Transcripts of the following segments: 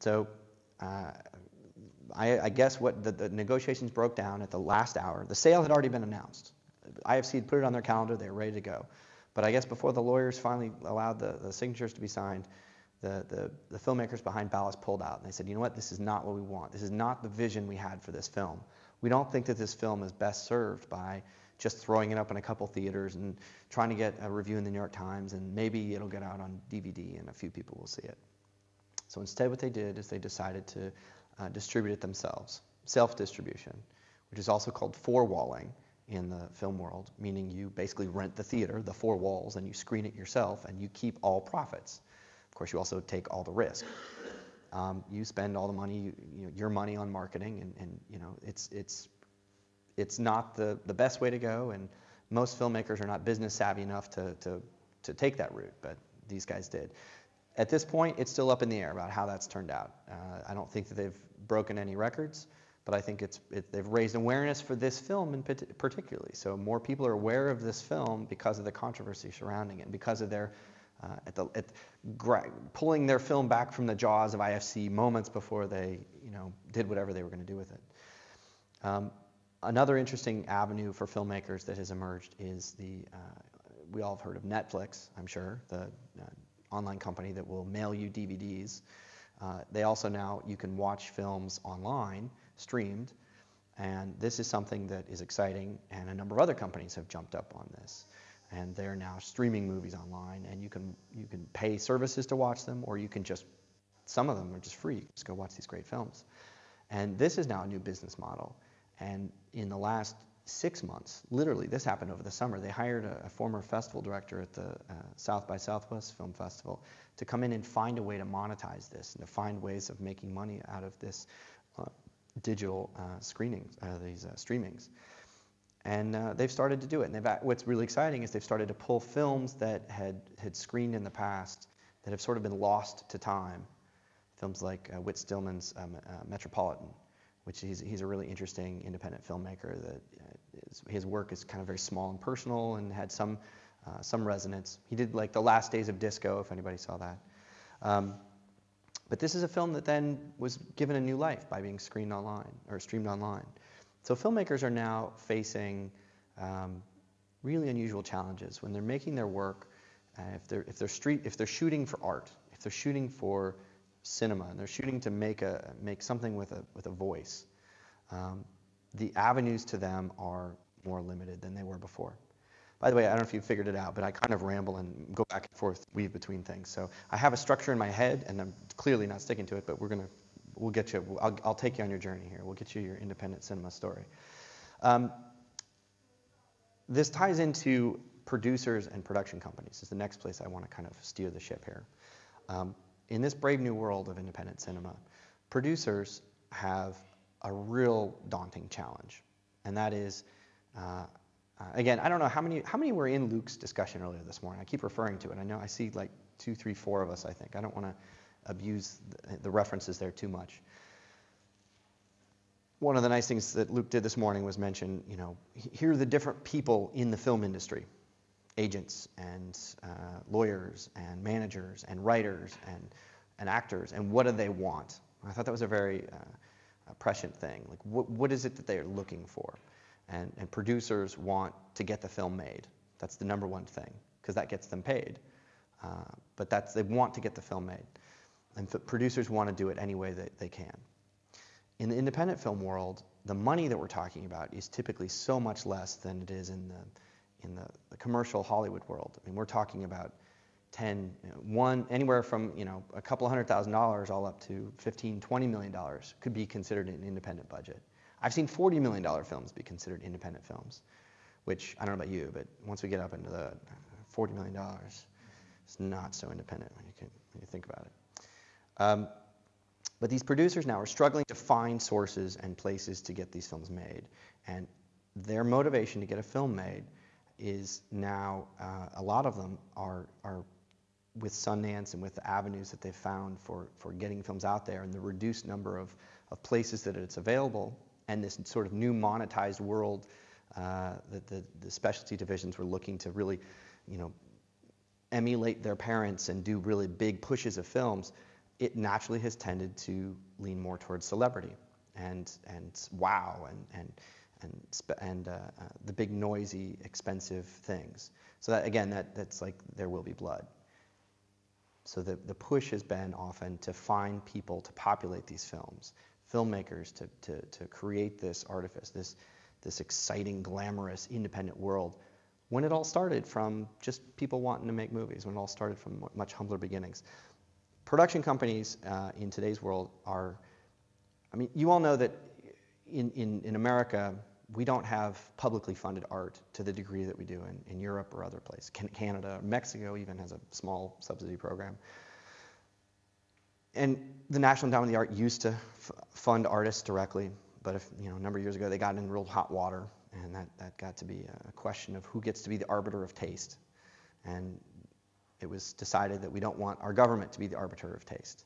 So I guess what the negotiations broke down at the last hour. The sale had already been announced. IFC had put it on their calendar. They were ready to go. But I guess before the lawyers finally allowed the signatures to be signed, the filmmakers behind Ballast pulled out. And they said, you know what, this is not what we want. This is not the vision we had for this film. We don't think that this film is best served by just throwing it up in a couple theaters and trying to get a review in the New York Times, and maybe it'll get out on DVD and a few people will see it. So instead what they did is they decided to distribute it themselves, self-distribution, which is also called four-walling in the film world, meaning you basically rent the theater, the four walls, and you screen it yourself, and you keep all profits. Of course, you also take all the risk. You spend all the money, your money on marketing, and it's not the best way to go, and most filmmakers are not business savvy enough to take that route, but these guys did. At this point, it's still up in the air about how that's turned out. I don't think that they've broken any records, but I think they've raised awareness for this film in particularly. So more people are aware of this film because of the controversy surrounding it, and because of their pulling their film back from the jaws of IFC moments before they did whatever they were going to do with it. Another interesting avenue for filmmakers that has emerged is we all have heard of Netflix, I'm sure, the online company that will mail you DVDs. They also now, you can watch films online, streamed, and this is something that is exciting, and a number of other companies have jumped up on this. And they're now streaming movies online, and you can pay services to watch them, or you can just, some of them are just free, just go watch these great films. And this is now a new business model. And in the last 6 months, literally, this happened over the summer, they hired a former festival director at the South by Southwest Film Festival to come in and find a way to monetize this, and to find ways of making money out of this digital screenings, these streamings. And they've started to do it. And what's really exciting is they've started to pull films that had screened in the past that have sort of been lost to time. Films like Whit Stillman's Metropolitan, which he's a really interesting independent filmmaker. His work is kind of very small and personal and had some resonance. He did like The Last Days of Disco, if anybody saw that. But this is a film that then was given a new life by being screened online, or streamed online. So filmmakers are now facing really unusual challenges when they're making their work. If they're shooting for art, if they're shooting for cinema, and they're shooting to make something with a voice, the avenues to them are more limited than they were before. By the way, I don't know if you figured it out, but I kind of ramble and go back and forth, weave between things. So I have a structure in my head, and I'm clearly not sticking to it, but we'll get you. I'll take you on your journey here. We'll get you your independent cinema story. This ties into producers and production companies. This is the next place I want to kind of steer the ship here. In this brave new world of independent cinema, producers have a real daunting challenge, and that is, again, I don't know how many were in Luke's discussion earlier this morning. I keep referring to it. I know I see like 2, 3, 4 of us. I think I don't want to abuse the references there too much. One of the nice things that Luke did this morning was mention, here are the different people in the film industry: agents and lawyers and managers and writers and actors, and what do they want? I thought that was a very prescient thing. Like, what is it that they are looking for? And producers want to get the film made. That's the number one thing, because that gets them paid. But they want to get the film made. And producers want to do it any way that they can. In the independent film world, the money that we're talking about is typically so much less than it is in the commercial Hollywood world. I mean, we're talking about anywhere from a couple $100,000 all up to $15, $20 million could be considered an independent budget. I've seen $40 million films be considered independent films, which I don't know about you, but once we get up into the $40 million, it's not so independent when you think about it. But these producers now are struggling to find sources and places to get these films made, and their motivation to get a film made is now, a lot of them are with Sundance and with the avenues that they've found for getting films out there, and the reduced number of places that it's available, and this sort of new monetized world that the specialty divisions were looking to really, emulate their parents and do really big pushes of films. it naturally has tended to lean more towards celebrity and wow and the big noisy expensive things. So that again, that's like there will be blood. So the push has been often to find people to populate these films, filmmakers to create this artifice, this exciting, glamorous, independent world, when it all started from just people wanting to make movies, when it all started from much humbler beginnings. Production companies in today's world are, I mean, you all know that in America, we don't have publicly funded art to the degree that we do in Europe or other places. Canada, Mexico even has a small subsidy program. And the National Endowment of the Arts used to fund artists directly, but a number of years ago they got in real hot water, and that got to be a question of who gets to be the arbiter of taste. And it was decided that we don't want our government to be the arbiter of taste.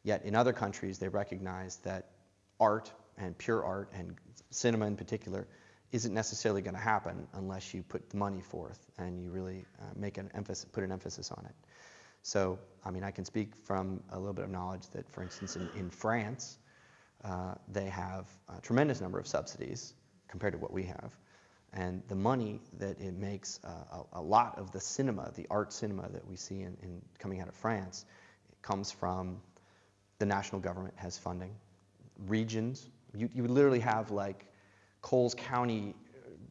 Yet in other countries they recognize that art and pure art and cinema in particular isn't necessarily going to happen unless you put the money forth and you really put an emphasis on it. So, I mean, I can speak from a little bit of knowledge that, for instance, in France, they have a tremendous number of subsidies compared to what we have. And the money that it makes, a lot of the cinema, the art cinema that we see in coming out of France, it comes from the national government has funding. Regions, you would literally have like Coles County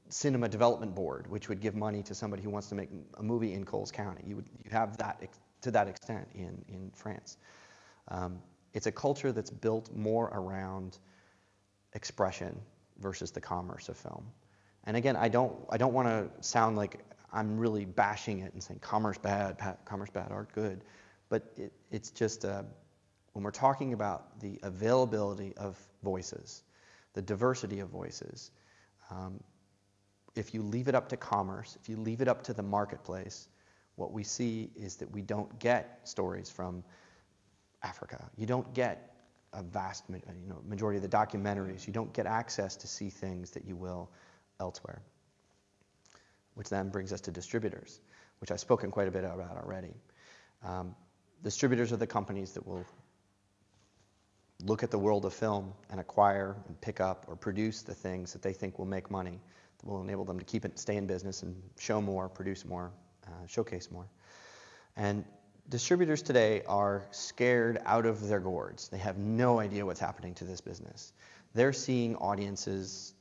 Cinema Development Board, which would give money to somebody who wants to make a movie in Coles County. You have that to that extent in France. It's a culture that's built more around expression versus the commerce of film. And again, I don't want to sound like I'm really bashing it and saying commerce bad, art good, but it's just when we're talking about the availability of voices, the diversity of voices, if you leave it up to commerce, if you leave it up to the marketplace, what we see is that we don't get stories from Africa. You don't get a vast majority of the documentaries. You don't get access to see things that you will elsewhere. Which then brings us to distributors, which I've spoken quite a bit about already. Distributors are the companies that will look at the world of film and acquire and pick up or produce the things that they think will make money, that will enable them to stay in business and show more, produce more, showcase more. And distributors today are scared out of their gourds. They have no idea what's happening to this business. They're seeing audiences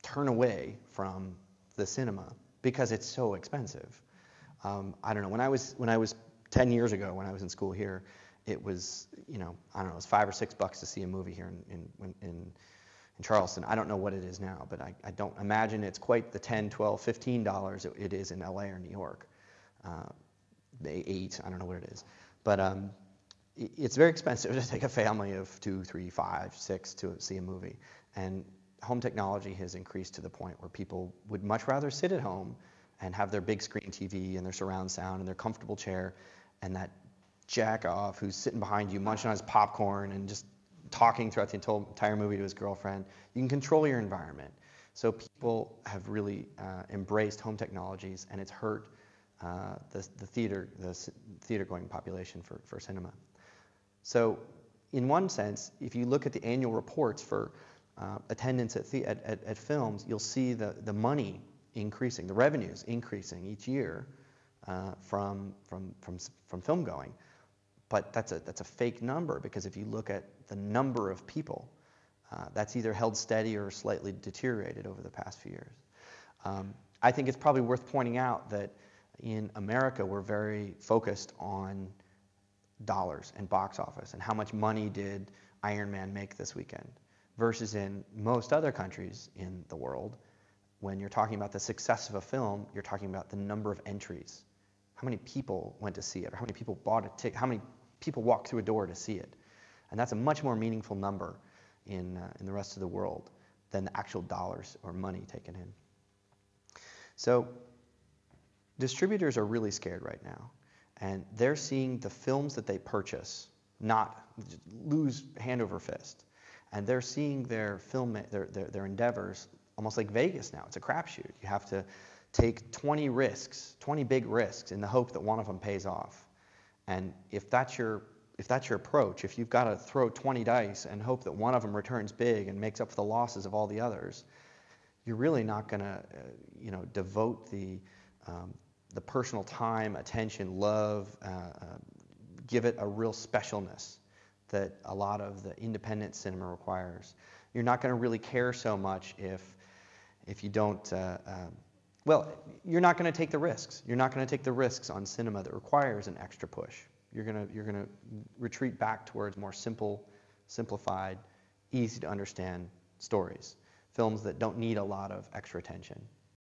turn away from the cinema because it's so expensive. I don't know, when I was 10 years ago, when I was in school here, it was, I don't know, it was $5 or $6 to see a movie here in Charleston. I don't know what it is now, but I don't imagine it's quite the $10, $12, $15 it is in LA or New York. $8, I don't know what it is. But it's very expensive to take a family of 2, 3, 5, 6 to see a movie. And home technology has increased to the point where people would much rather sit at home and have their big screen TV and their surround sound and their comfortable chair and that jack-off who's sitting behind you munching on his popcorn and just talking throughout the entire movie to his girlfriend. You can control your environment. So people have really embraced home technologies, and it's hurt the theater-going population for cinema. So in one sense, if you look at the annual reports for attendance at films, you'll see the money increasing, the revenues increasing each year from film going. But that's a fake number, because if you look at the number of people, that's either held steady or slightly deteriorated over the past few years. I think it's probably worth pointing out that in America we're very focused on dollars and box office and how much money did Iron Man make this weekend, versus in most other countries in the world, when you're talking about the success of a film, you're talking about the number of entries. How many people went to see it, or how many people bought a ticket, how many people walked through a door to see it. And that's a much more meaningful number in the rest of the world than the actual dollars or money taken in. So distributors are really scared right now, and they're seeing the films that they purchase not lose hand over fist. And they're seeing their endeavors almost like Vegas now. It's a crapshoot. You have to take 20 risks, 20 big risks, in the hope that one of them pays off. And if that's your if that's your approach, if you've got to throw 20 dice and hope that one of them returns big and makes up for the losses of all the others, you're really not going to, devote the personal time, attention, love, give it a real specialness that a lot of the independent cinema requires. You're not going to really care so much if you don't. You're not going to take the risks. You're not going to take the risks on cinema that requires an extra push. You're gonna retreat back towards more simplified, easy to understand stories, films that don't need a lot of extra attention.